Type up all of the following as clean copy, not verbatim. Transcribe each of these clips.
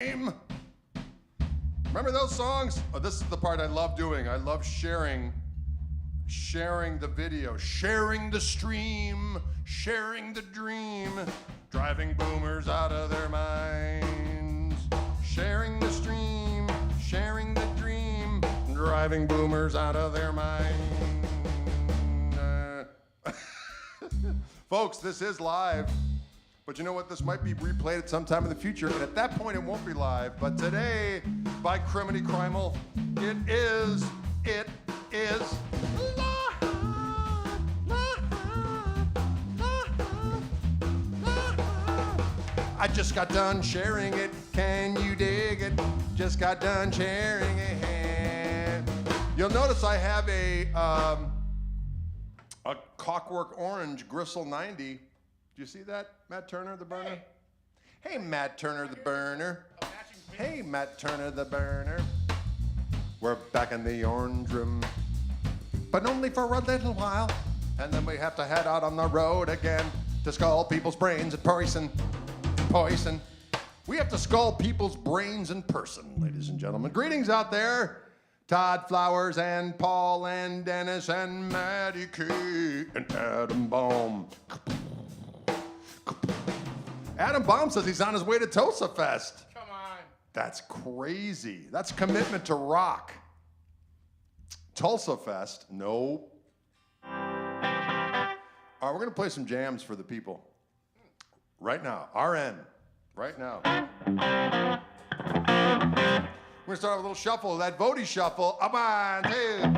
Remember those songs? Oh, this is the part I love doing. I love sharing the video, sharing the stream, sharing the dream, driving boomers out of their minds. Sharing the stream, sharing the dream, driving boomers out of their minds. Folks, this is live. But you know what? This might be replayed at some time in the future, and at that point it won't be live. But today, by Criminy Crimal, it is I just got done sharing it. Can you dig it? Just got done sharing it. You'll notice I have a Clockwork Orange Gristle 90. Do you see that, Matt Turner, the burner? Hey, Matt Turner, the burner. Hey, Matt Turner, the burner. We're back in the orange room, but only for a little while. And then we have to head out on the road again to skull people's brains in person. Poison. We have to skull people's brains in person, ladies and gentlemen. Greetings out there. Todd Flowers and Paul and Dennis and Maddie Key and Adam Baum. Adam Baum says he's on his way to Tulsa Fest. Come on. That's crazy. That's commitment to rock. Tulsa Fest? Nope. All right, we're going to play some jams for the people. Right now. RN. Right now. We're going to start with a little shuffle, that devotee shuffle. Come on, hey.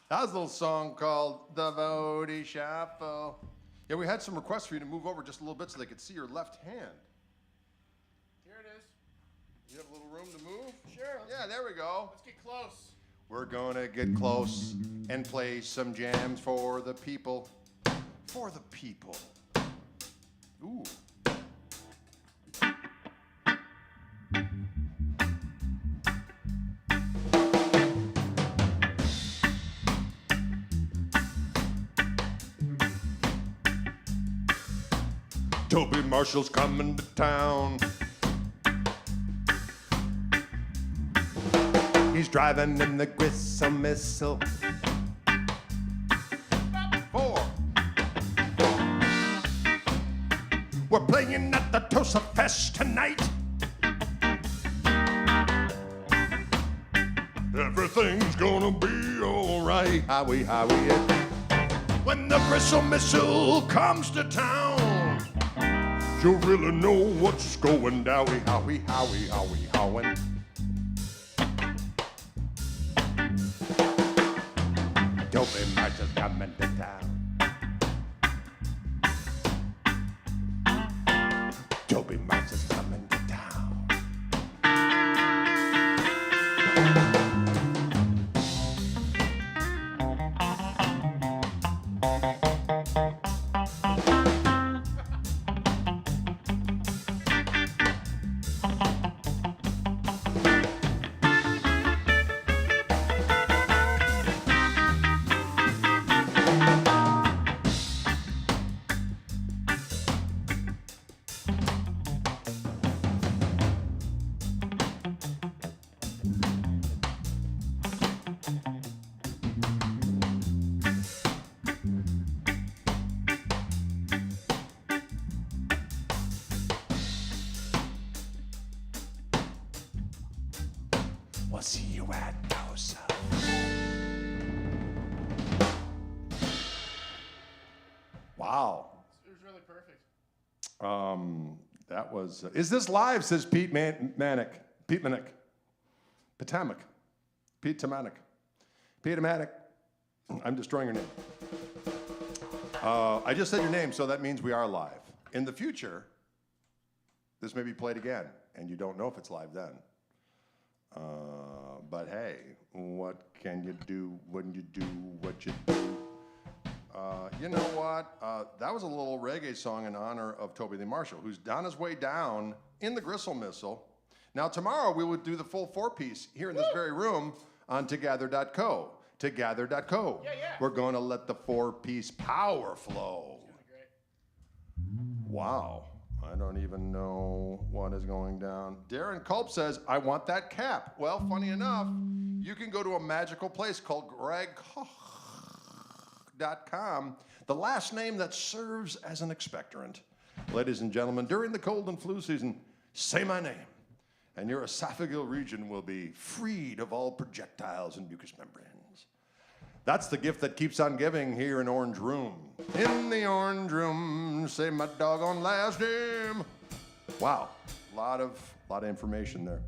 That was a little song called Devotee Shuffle. Yeah, we had some requests for you to move over just a little bit so they could see your left hand. Here it is. You have a little room to move? Sure. Yeah, there we go. Let's get close. We're gonna get close and play some jams for the people. For the people. Ooh. Toby Marshall's coming to town. He's driving in the Gristle Missile. 4. We're playing at the Tosa Fest tonight. Everything's gonna be alright. Howie, Howie. When the Gristle Missile comes to town, you'll really know what's going down. Howie, Howie, Howie, Howin'. Toby Marshall's coming to town. Toby Marshall's coming to town. We'll see you at Tosa. Wow. It was really perfect. That was. Is this live? Says Pete Manic. Pete Manic. Potomac. Pete Tamanik. Pete Manic. I'm destroying your name. I just said your name, so that means we are live. In the future, this may be played again, and you don't know if it's live then. But hey, what can you do when you do what you do? You know what? That was a little reggae song in honor of Toby Marshall, who's on his way down in the Gristle Missile. Now, tomorrow we will do the full 4-piece here in this very room on together.co. Together.co. Yeah. We're going to let the 4-piece power flow. It's gonna be great. Wow. I don't even know what is going down. Darren Culp says, I want that cap. Well, funny enough, you can go to a magical place called gregkoch.com, the last name that serves as an expectorant. Ladies and gentlemen, during the cold and flu season, say my name, and your esophageal region will be freed of all projectiles and mucous membranes. That's the gift that keeps on giving here in Orange Room. In the Orange Room, say my doggone last name. Wow, lot of information there.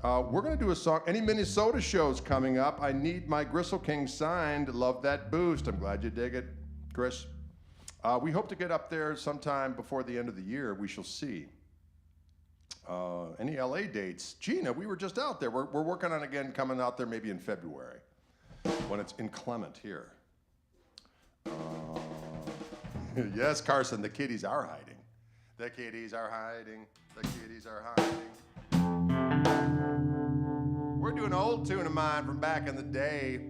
We're gonna do a song. Any Minnesota shows coming up? I need my Gristle King signed. Love that boost. I'm glad you dig it, Chris. We hope to get up there sometime before the end of the year. We shall see. Any LA dates? Gina, we were just out there. We're working on again coming out there maybe in February when it's inclement here. Yes, Carson, the kitties are hiding. The kitties are hiding. The kitties are hiding. We're doing an old tune of mine from back in the day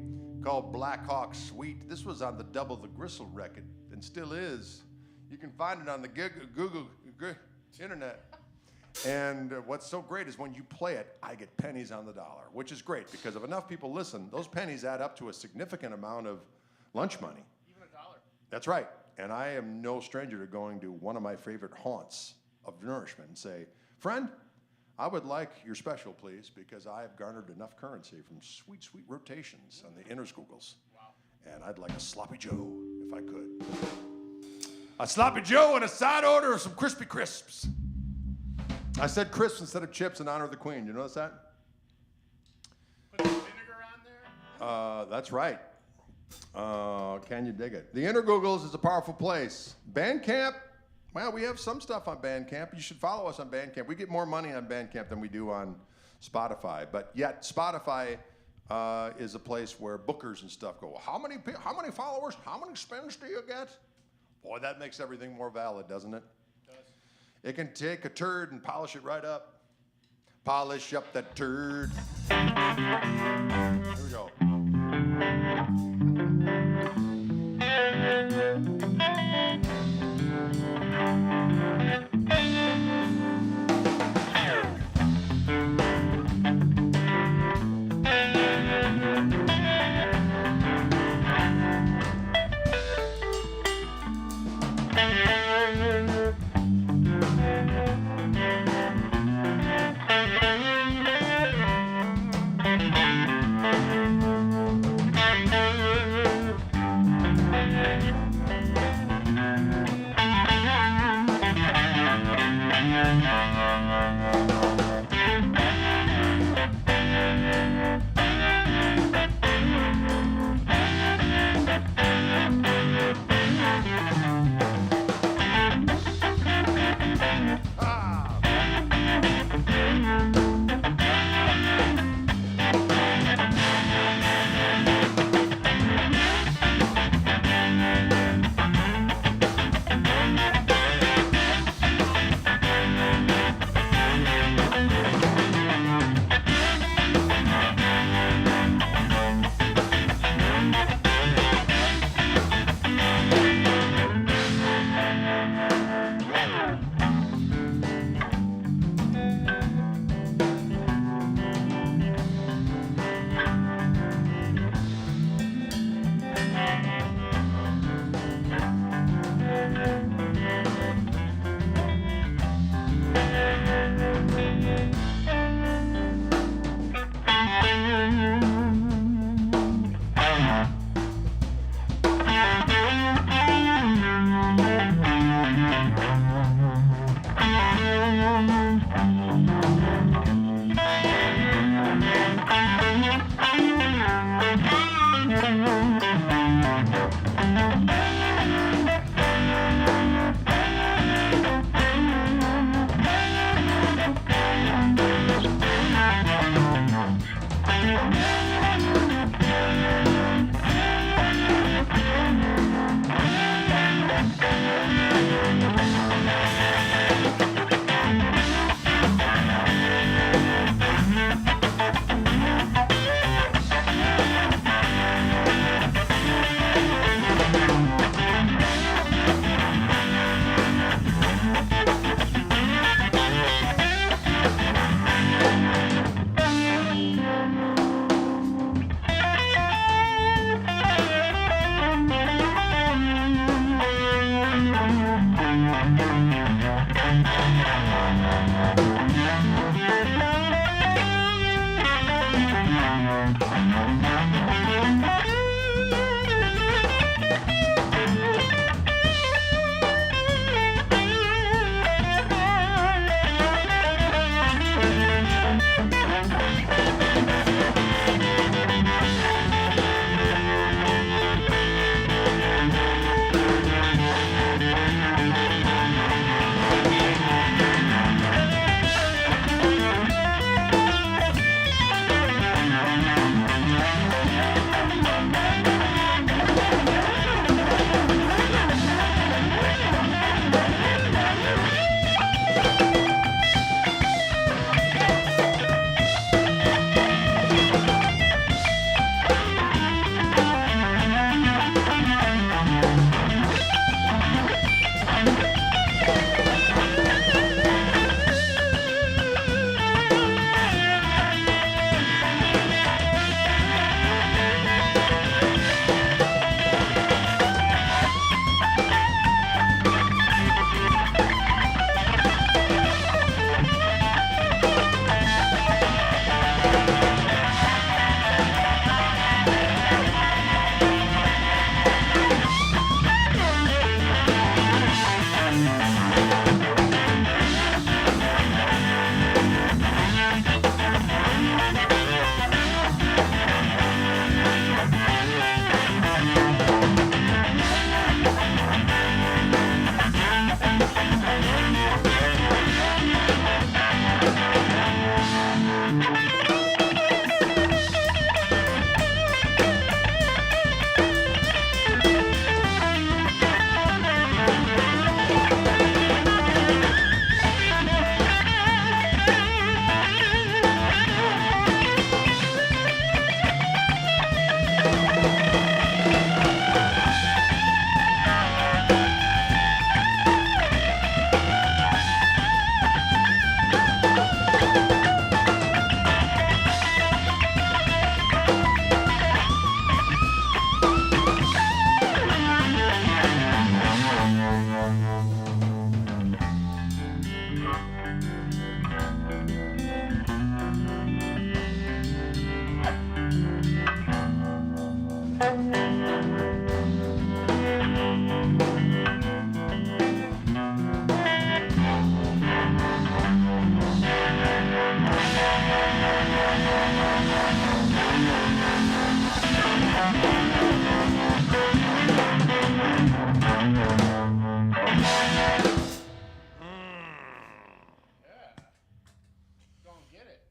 called Blackhawk Sweet. This was on the Double the Gristle record and still is. You can find it on the Google internet. And what's so great is when you play it, I get pennies on the dollar, which is great because if enough people listen, those pennies add up to a significant amount of lunch money. Even $1. That's right. And I am no stranger to going to one of my favorite haunts of nourishment and say, friend, I would like your special, please, because I have garnered enough currency from sweet, sweet rotations on the inner scoogles. Wow. And I'd like a Sloppy Joe, if I could. A Sloppy Joe and a side order of some Crispy Crisps. I said crisps instead of chips in honor of the Queen. You notice that? Put the vinegar on there? That's right. Can you dig it? The Inner Googles is a powerful place. Bandcamp, well, we have some stuff on Bandcamp. You should follow us on Bandcamp. We get more money on Bandcamp than we do on Spotify. But yet, Spotify is a place where bookers and stuff go, how many followers, how many spins do you get? Boy, that makes everything more valid, doesn't it? It does. It can take a turd and polish it right up. Polish up that turd. Here we go.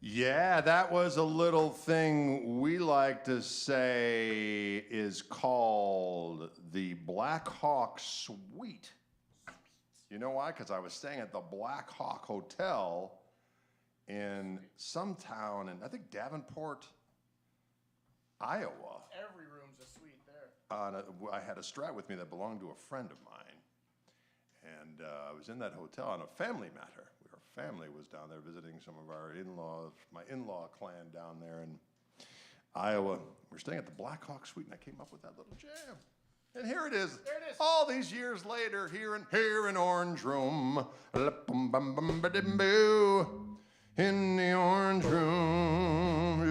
Yeah, that was a little thing we like to say is called the Blackhawk Suite. You know why? Because I was staying at the Blackhawk Hotel in some town in, I think, Davenport, Iowa. Every room's a suite there. I had a Strat with me that belonged to a friend of mine. And I was in that hotel on a family matter. Our family was down there visiting some of our in-laws, my in-law clan down there in Iowa. We're staying at the Blackhawk Suite, and I came up with that little jam. And here it is. There it is. All these years later, here in Orange Room. In the Orange Room.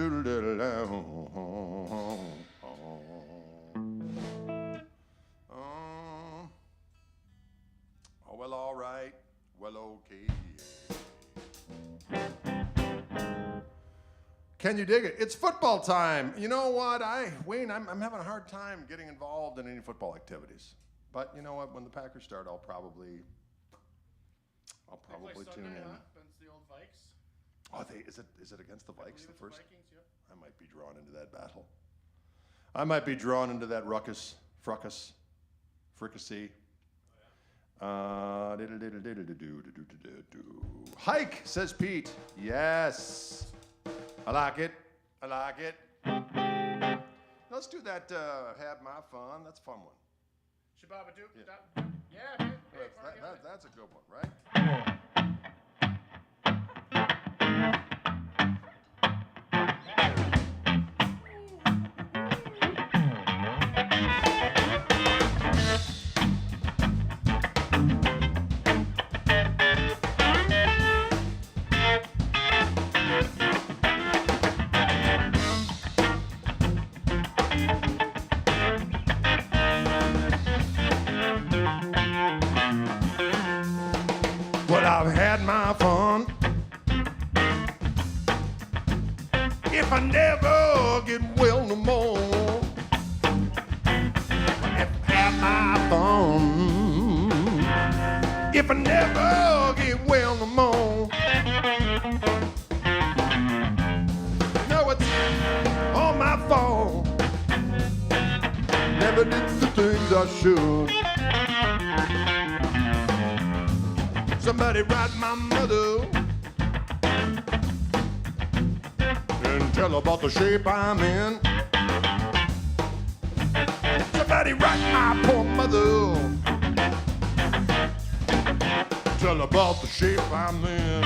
Oh, well, all right. Well, okay. Can you dig it? It's football time. You know what, Wayne, I'm having a hard time getting involved in any football activities. But you know what? When the Packers start, I'll probably tune in. Against the old Vikes. Oh, is it against the Vikes the first? Vikings, yep. I might be drawn into that battle. I might be drawn into that fricassee. Hike, says Pete. Yes. I like it. Let's do that, Had My Fun. That's a fun one. Shabba-ba-doop. Yeah. Yeah, man. Hey, That's a good one, right? Well, I've had my fun. If I never get well no more, if I have my fun. If I never get well no more, no, it's all my fault. Never did the things I should. Somebody write my mother and tell her about the shape I'm in. Somebody write my poor mother, tell her about the shape I'm in.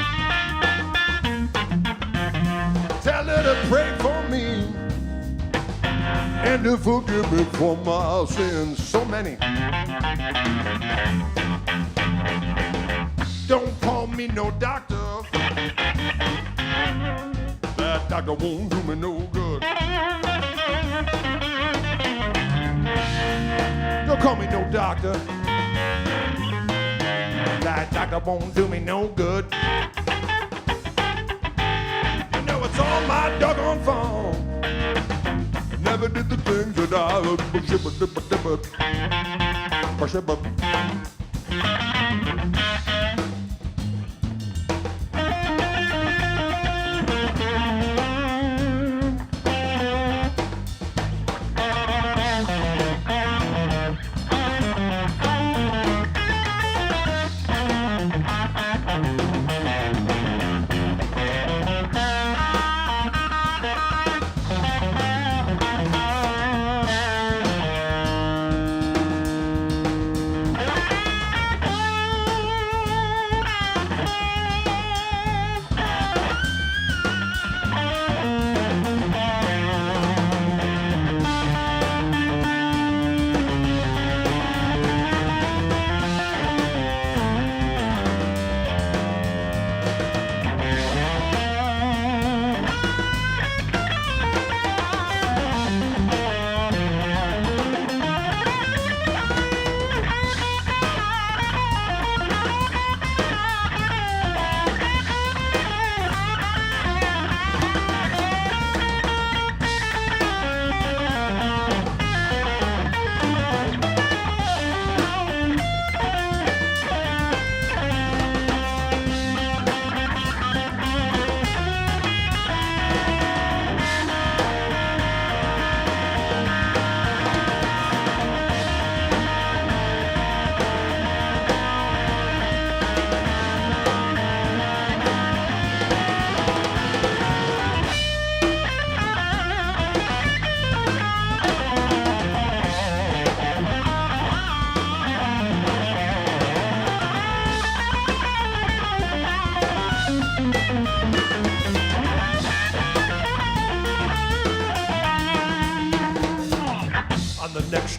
Tell her to pray for me and to forgive me for my sins. So many. Don't call me no doctor. That doctor won't do me no good. Don't call me no doctor. That doctor won't do me no good. You know it's all my doggone fault. Never did the things that I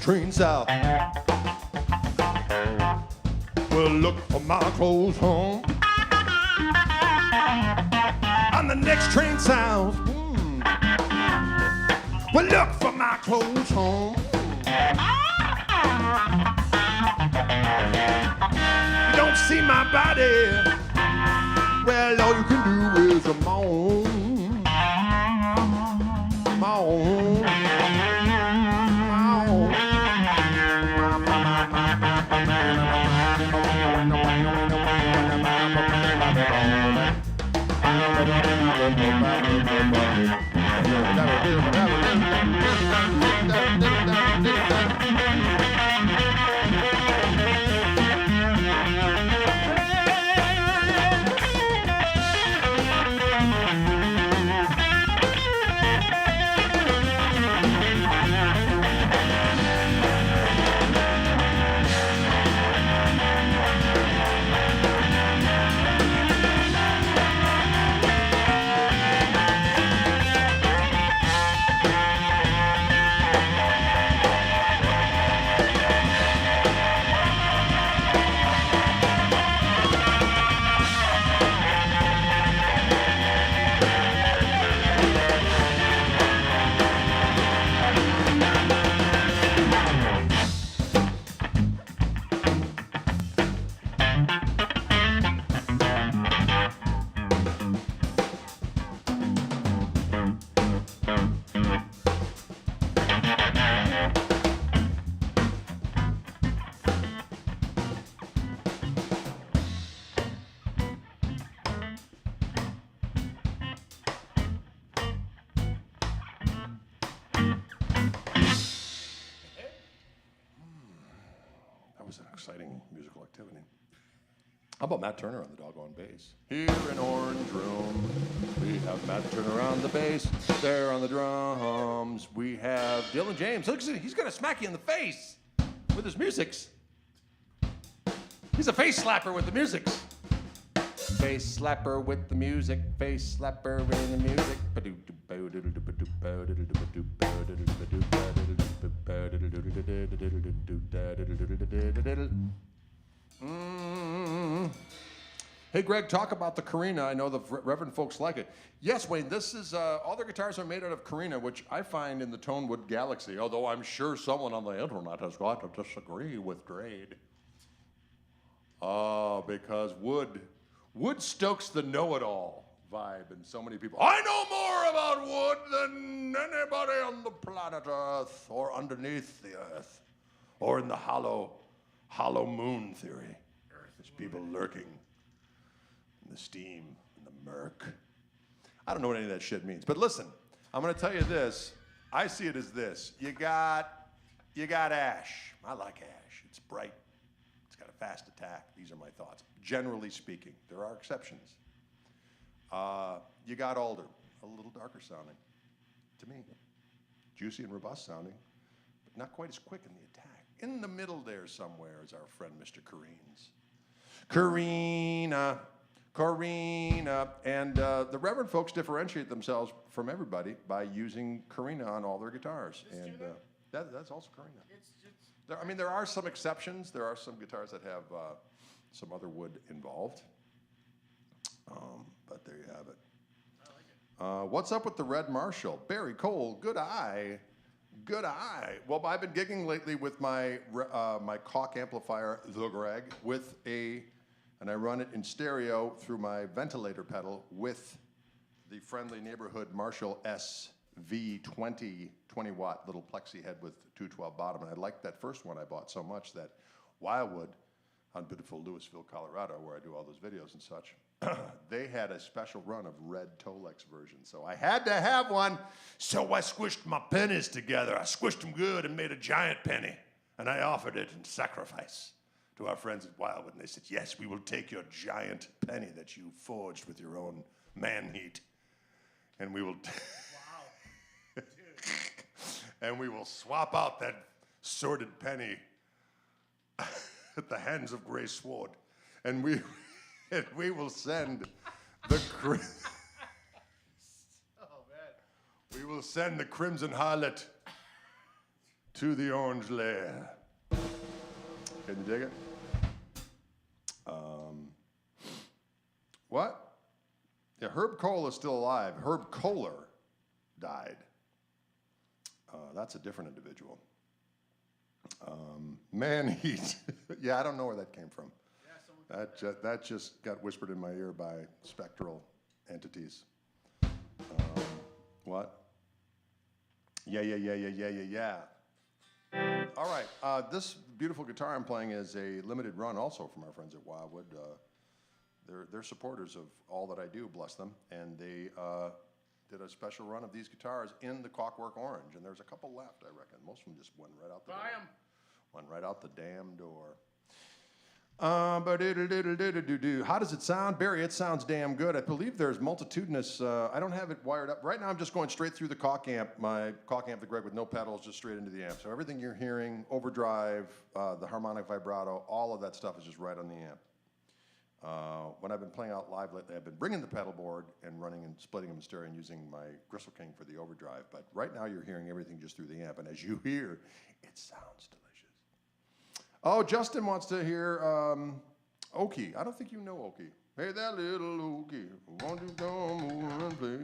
train south. We'll look for my clothes home. On the next train south. We'll look for my clothes home. You don't see my body. Well, all you can do is a moan. Moan. That was an exciting musical activity. How about Matt Turner on the doggone bass? Here in Orange Room, we have Matt Turner on the bass. There on the drums, we have Dylan James. Look, he's gonna smack you in the face with his musics. He's a face slapper with the musics. Face slapper with the music, face slapper in the music. Hey, Greg, talk about the Carina. I know the Reverend folks like it. Yes, Wayne, this is, all their guitars are made out of Carina, which I find in the Tonewood galaxy, although I'm sure someone on the internet has got to disagree with Grade. Because wood stokes the know-it-all vibe in so many people. I know more about wood than anybody on the planet Earth or underneath the Earth or in the hollow moon theory. There's people lurking in the steam, in the murk. I don't know what any of that shit means. But listen, I'm going to tell you this. I see it as this. You got ash. I like ash. It's bright. It's got a fast attack. These are my thoughts. Generally speaking, there are exceptions. You got alder, a little darker sounding, to me. Juicy and robust sounding, but not quite as quick in the attack. In the middle there somewhere is our friend Mr. Careen's. Carina. And the Reverend folks differentiate themselves from everybody by using Carina on all their guitars. And that's also Carina. There are some exceptions. There are some guitars that have some other wood involved. But there you have it. I like it. What's up with the Red Marshall? Barry Cole, good eye. Good eye. Well, I've been gigging lately with my Koch amplifier, the Greg, and I run it in stereo through my ventilator pedal with the friendly neighborhood Marshall SV 20 watt little plexi head with 212 bottom. And I liked that first one I bought so much that Wildwood on beautiful Louisville, Colorado, where I do all those videos and such, they had a special run of red Tolex version. So I had to have one. So I squished my pennies together. I squished them good and made a giant penny. And I offered it in sacrifice to our friends at Wildwood. And they said, yes, we will take your giant penny that you forged with your own man heat. And we will... Wow. Dude. And we will swap out that sordid penny at the hands of Gray Sword. And we will send the... Oh, man. We will send the Crimson Harlot to the orange lair. Can you dig it? What? Yeah, Herb Kohl is still alive. Herb Kohler died. That's a different individual. Man-eat. Yeah, I don't know where that came from. Yeah, That just got whispered in my ear by spectral entities. What? Yeah. All right. This beautiful guitar I'm playing is a limited run also from our friends at Wildwood. They're supporters of all that I do, bless them. And they did a special run of these guitars in the Clockwork Orange. And there's a couple left, I reckon. Most of them just went right out the door. Buy 'em. Went right out the damn door. How does it sound? Barry, it sounds damn good. I believe there's multitudinous, I don't have it wired up. Right now I'm just going straight through the Koch amp, my Koch amp, the Greg, with no pedals, just straight into the amp. So everything you're hearing, overdrive, the harmonic vibrato, all of that stuff is just right on the amp. When I've been playing out live lately, I've been bringing the pedal board and running and splitting them in stereo and using my Gristle King for the overdrive. But right now you're hearing everything just through the amp. And as you hear, it sounds delicious. Oh, Justin wants to hear Okie. I don't think you know Okie. Hey, that little Okie. Won't you come over and play?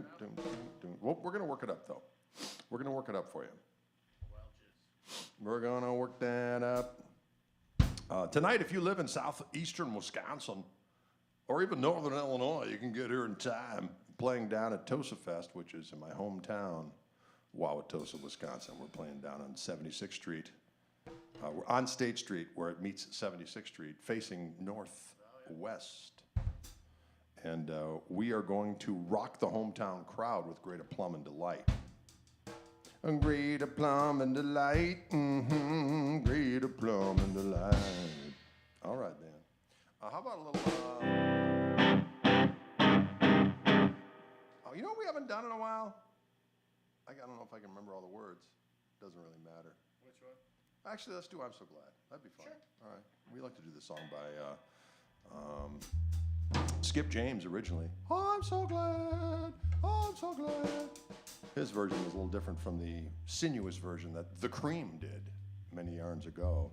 Well, we're going to work it up, though. We're going to work it up for you. Welchs. We're going to work that up. Tonight, if you live in southeastern Wisconsin or even northern Illinois, you can get here in time. Playing down at Tosa Fest, which is in my hometown, Wauwatosa, Wisconsin. We're playing down on 76th Street. We're on State Street, where it meets 76th Street, facing northwest. And we are going to rock the hometown crowd with Great Aplomb and Delight. Great Aplomb and Delight, Great Aplomb and Delight. All right, then. How about a little... Oh, you know what we haven't done in a while? I don't know if I can remember all the words. Doesn't really matter. Which one? Actually, let's do I'm So Glad. That'd be fun. Sure. All right. We like to do this song by Skip James originally. Oh, I'm so glad. Oh, I'm so glad. His version is a little different from the sinuous version that The Cream did many yarns ago.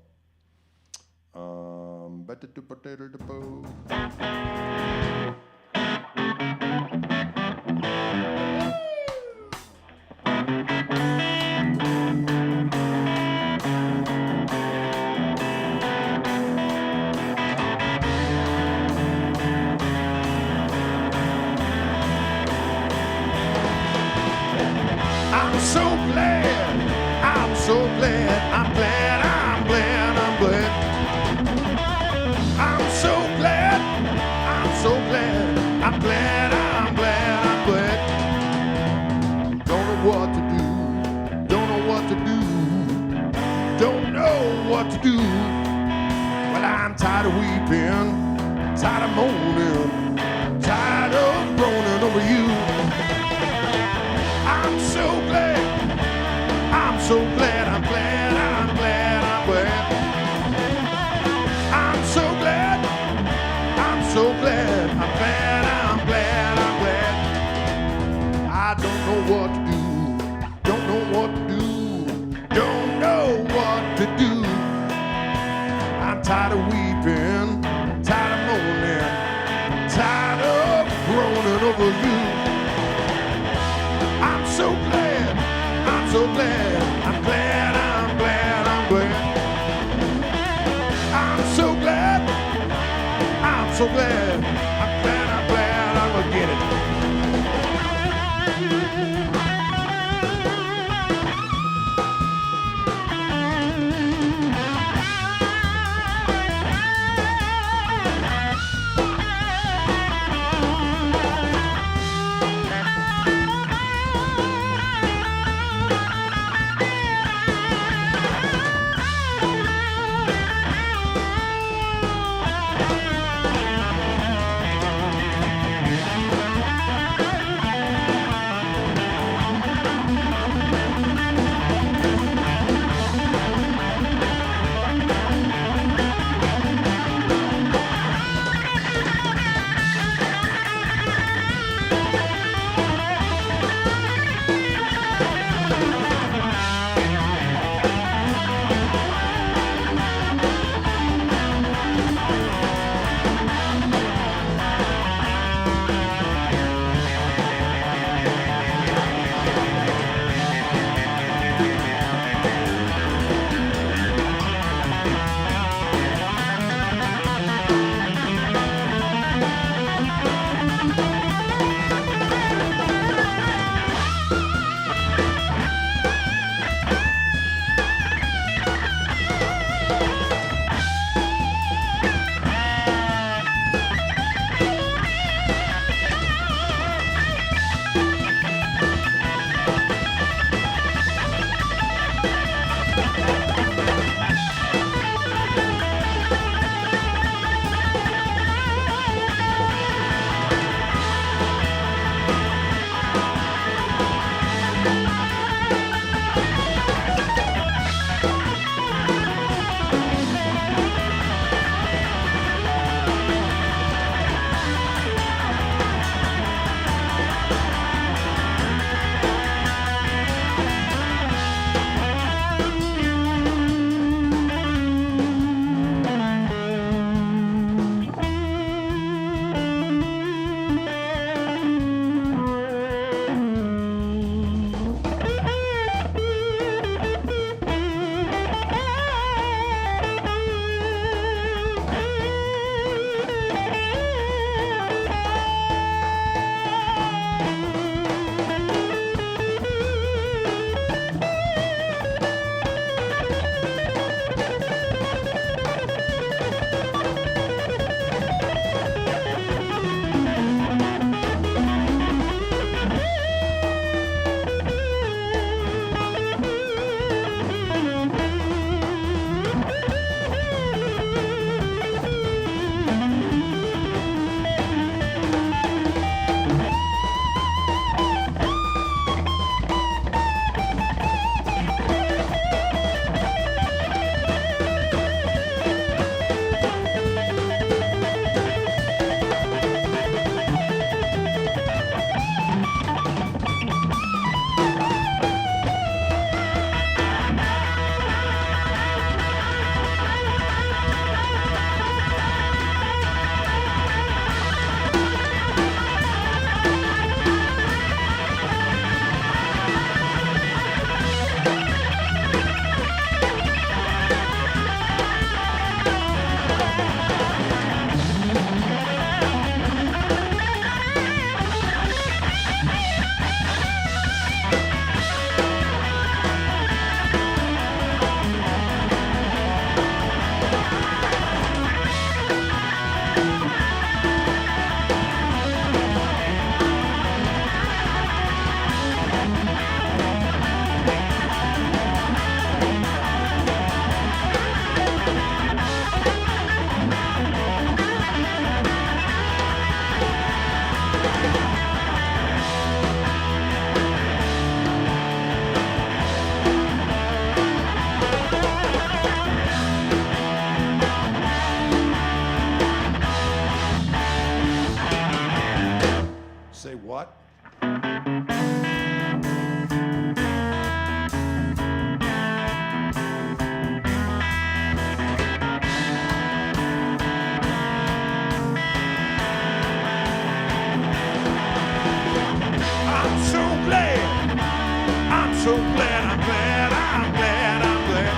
So glad, I'm glad, I'm glad, I'm glad.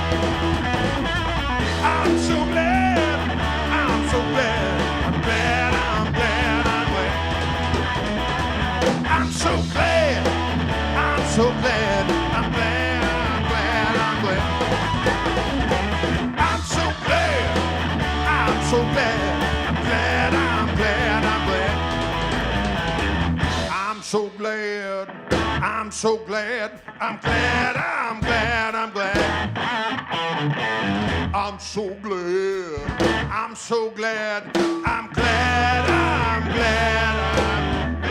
I'm so glad, I'm so glad, I'm glad, I'm glad, I'm glad. I'm so glad, I'm so glad, I'm glad, I'm glad, I'm glad. I'm so glad, I'm so glad, I'm glad, I'm glad, I'm glad. I'm so glad. I'm so glad, I'm glad, I'm glad, I'm glad. I'm so glad, I'm so glad, I'm glad, I'm glad, I'm glad.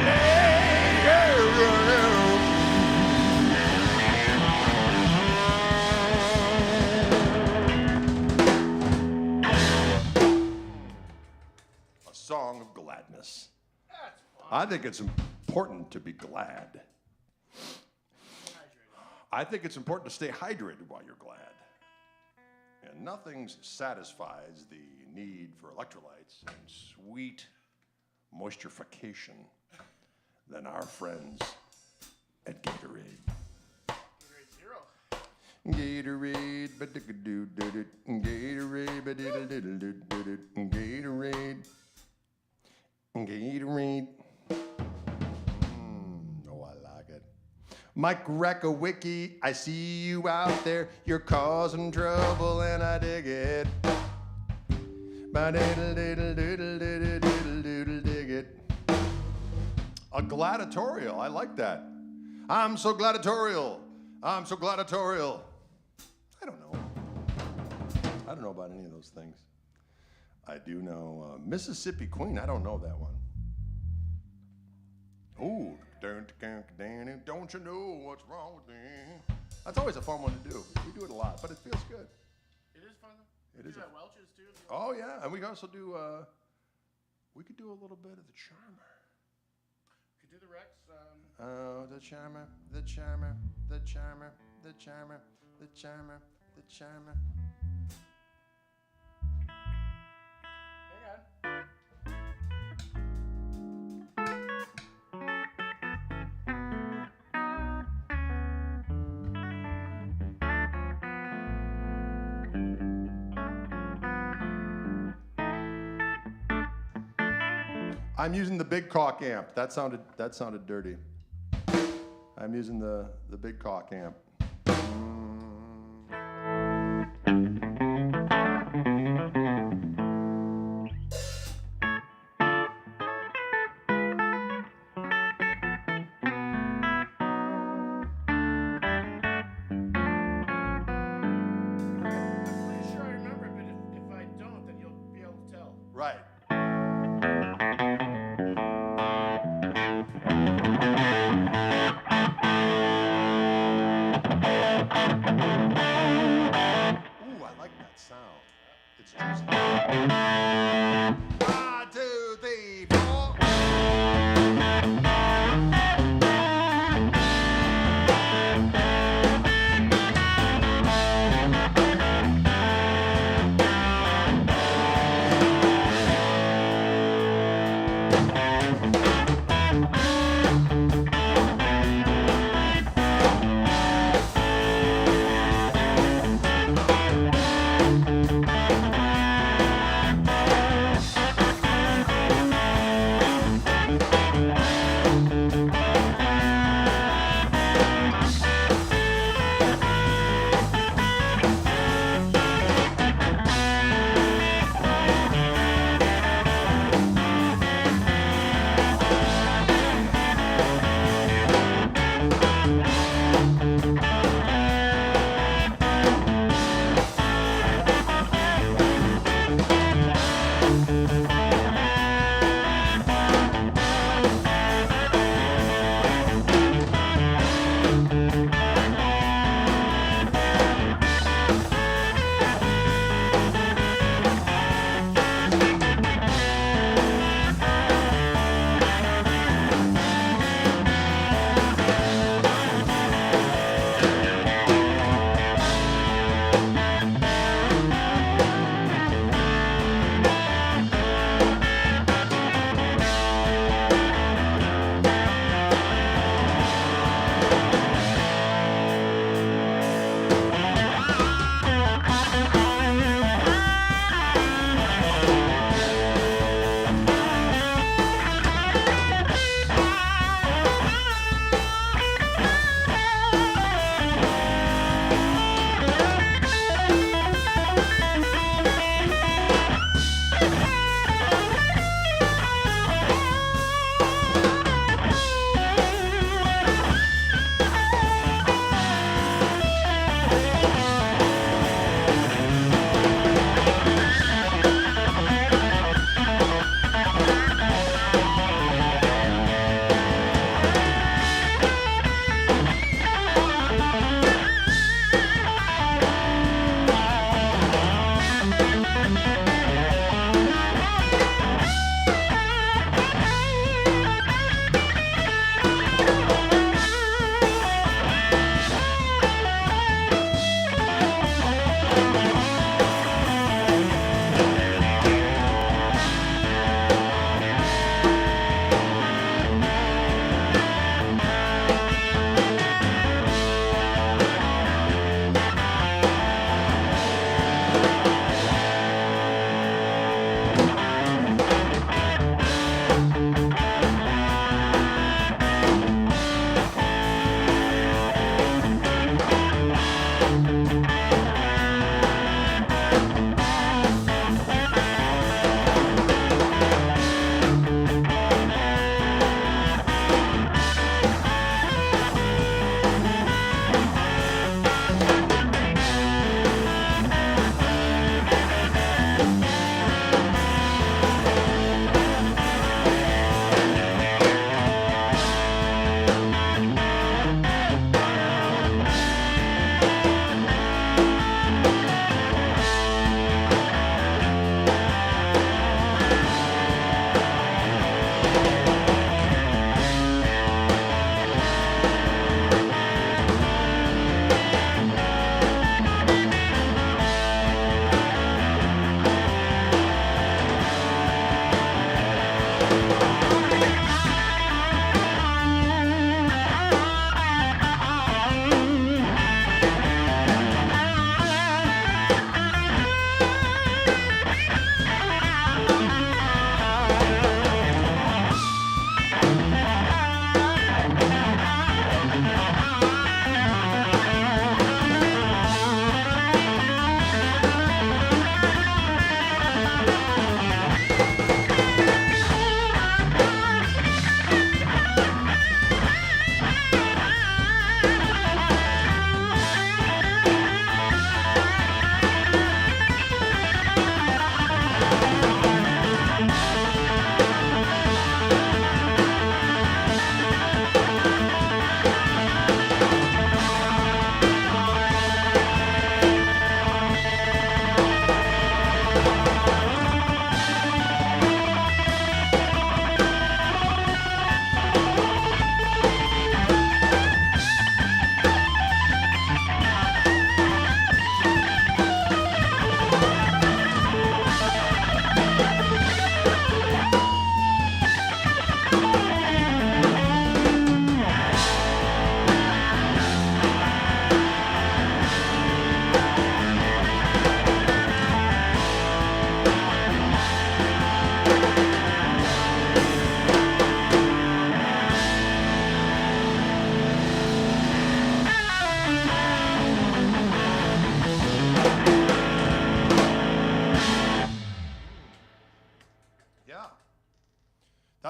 A song of gladness. I think it's important to be glad. I think it's important to stay hydrated while you're glad. And nothing satisfies the need for electrolytes and sweet moisturification than our friends at Gatorade. Gatorade Zero. Gatorade, ba-dick-a-doo-doo-doo. Gatorade, ba-diddle-diddle-doo-doo-doo. Gatorade. Gatorade. Oh, I like it. Mike Rakowicki, I see you out there. You're causing trouble and I dig it. Ba-diddle-diddle-doodle-diddle-doodle-doodle, dig it. A gladiatorial, I like that. I'm so gladiatorial. I'm so gladiatorial. I don't know. I don't know about any of those things. I do know Mississippi Queen. I don't know that one. Ooh, don't you know what's wrong with me? That's always a fun one to do. We do it a lot, but it feels good. It is fun though. It We is do a- at Welch's too. Oh yeah, and we can also do. We could do a little bit of the Charmer. Could do the Rex. Oh, the Charmer, the Charmer, the Charmer, the Charmer, the Charmer, the Charmer. Hang on. I'm using the big Koch amp. That sounded dirty. I'm using the big Koch amp. I'm pretty sure I remember it, but if I don't, then you'll be able to tell. Right.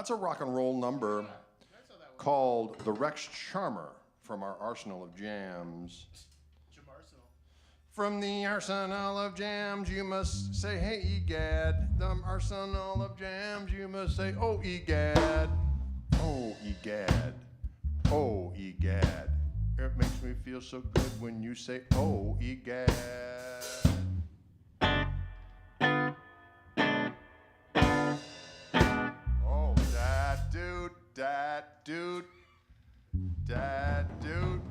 That's a rock and roll number called The Rex Charmer from our arsenal of jams. Jim Arsenal. From the arsenal of jams, you must say, hey, egad. The arsenal of jams, you must say, oh, egad. Oh, egad. Oh, egad. It makes me feel so good when you say, oh, egad. Oh, that dude, that dude, that dude.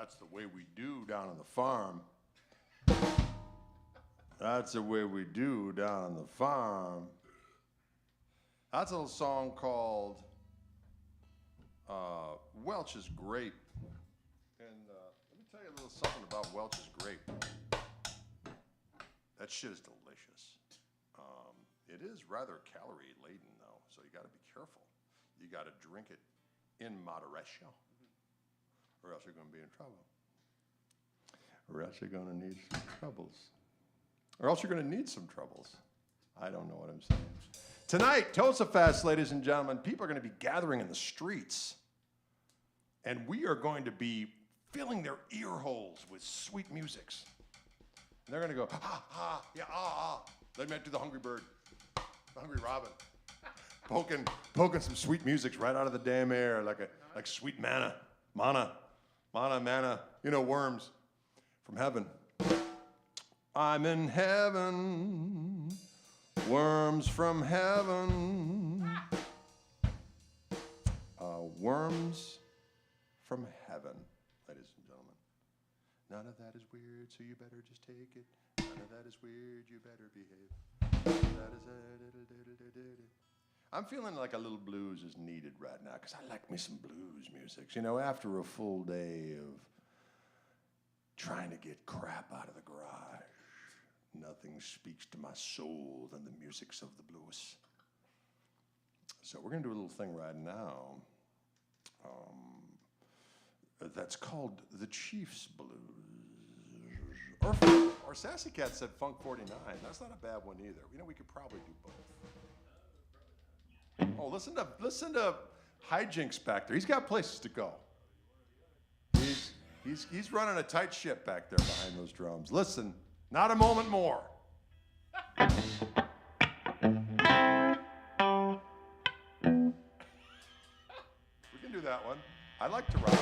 That's the way we do down on the farm. That's the way we do down on the farm. That's a little song called Welch's Grape. And let me tell you a little something about Welch's Grape. That shit is delicious. It is rather calorie laden though, so you got to be careful. You got to drink it in moderation, or else you're going to be in trouble. Or else you're going to need some troubles. Or else you're going to need some troubles. I don't know what I'm saying. Tonight, Tosafest, ladies and gentlemen, people are going to be gathering in the streets. And we are going to be filling their ear holes with sweet musics. And they're going to go, ha, ha, yeah, ah, ah. They might do the Hungry Bird, the Hungry Robin. Poking some sweet musics right out of the damn air, like sweet manna, you know, worms from heaven. I'm in heaven, worms from heaven, worms from heaven, ladies and gentlemen. None of that is weird, so you better just take it. None of that is weird, you better behave. That is it. I'm feeling like a little blues is needed right now, because I like me some blues music. You know, after a full day of trying to get crap out of the garage, nothing speaks to my soul than the musics of the blues. So we're going to do a little thing right now that's called the Chief's Blues. Or Sassy Cat said Funk 49. That's not a bad one either. You know, we could probably do both. Oh, listen to Hijinks back there. He's got places to go. He's running a tight ship back there behind those drums. Listen, not a moment more. We can do that one. I like to rock.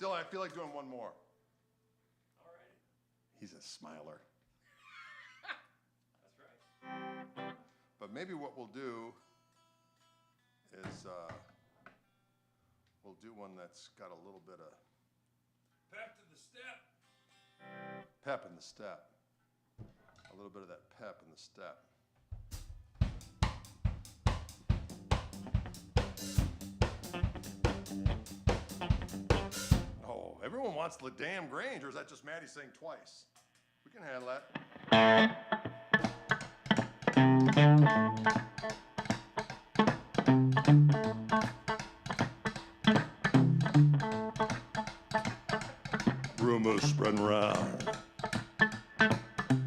Dylan, I feel like doing one more. All right. He's a smiler. That's right. But maybe what we'll do is we'll do one that's got a little bit of Pep to the step. pep in the step. A little bit of that pep in the step. Oh, everyone wants the damn Grange, or is that just Maddie saying twice? We can handle that. Rumors spreading around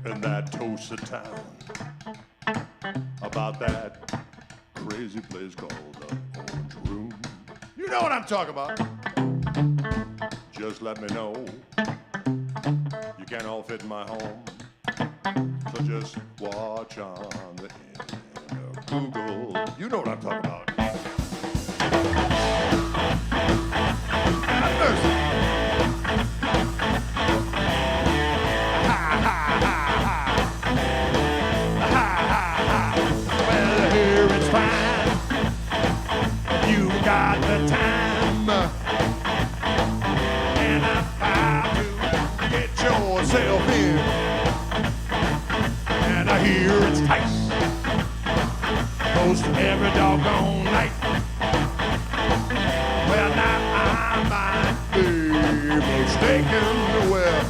in that toasted town about that crazy place called the Orange Room. You know what I'm talking about. Just let me know. You can't all fit in my home. So just watch on the end of Google. You know what I'm talking about. Have mercy. Well, here it's fine. You got the time. And I'm about to get yourself in. And I hear it's tight. Most every doggone night. Well, now I might be mistaken. Well,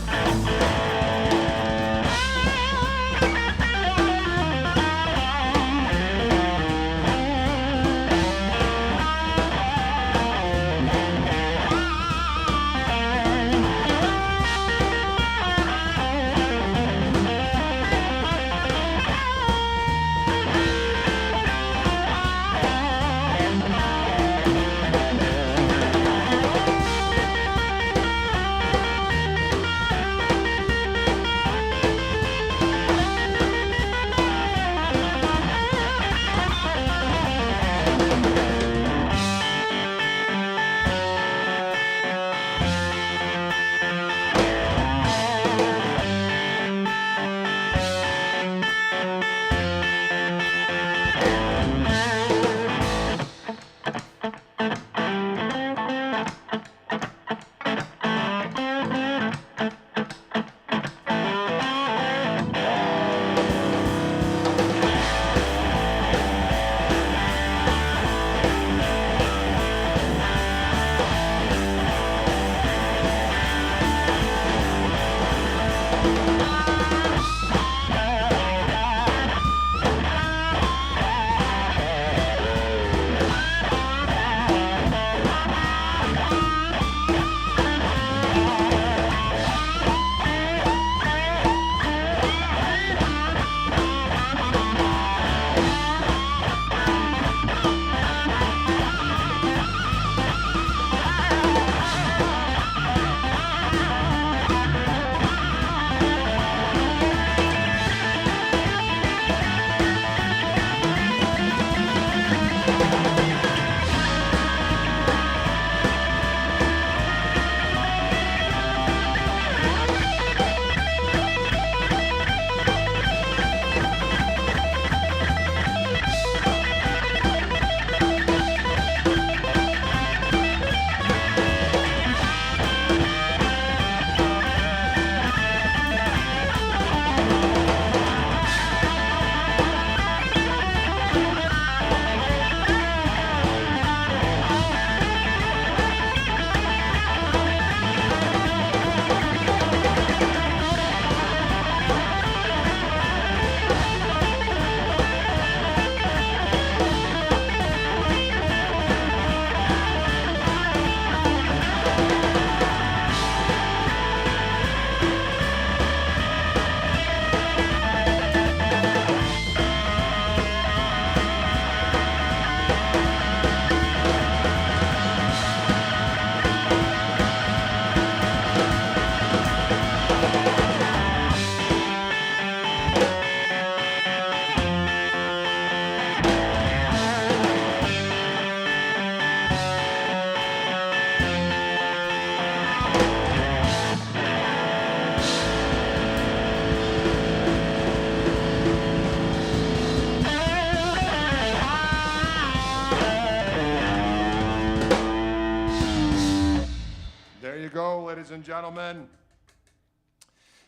ladies and gentlemen.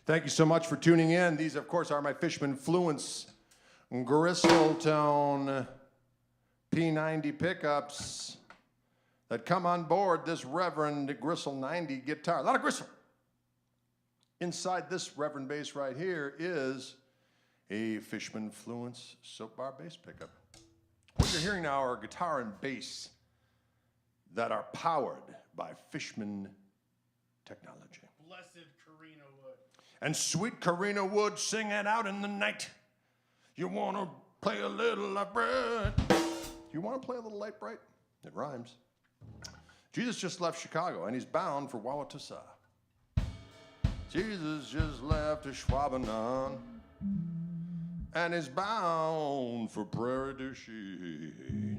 Thank you so much for tuning in. These, of course, are my Fishman Fluence Gristletime P90 pickups that come on board this Reverend Gristle 90 guitar. A lot of gristle. Inside this Reverend bass right here is a Fishman Fluence soap bar bass pickup. What you're hearing now are guitar and bass that are powered by Fishman technology. Blessed Karina Wood. And sweet Karina Wood singing out in the night. You want to play a little light bright? You want to play a little light bright? It rhymes. Jesus just left Chicago and he's bound for Wauwatosa. Jesus just left to Schwabenon and is bound for Prairie du Chien.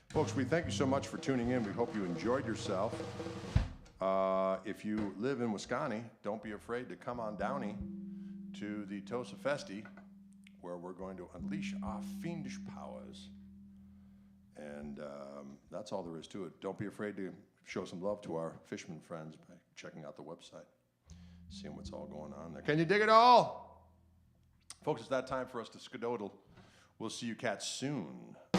Folks, we thank you so much for tuning in. We hope you enjoyed yourself. If you live in Wisconsin, don't be afraid to come on Downey to the Tosa Festi, where we're going to unleash our fiendish powers. And that's all there is to it. Don't be afraid to show some love to our Fishman friends by checking out the website, seeing what's all going on there. Can you dig it all? Folks, it's that time for us to skedaddle. We'll see you cats soon.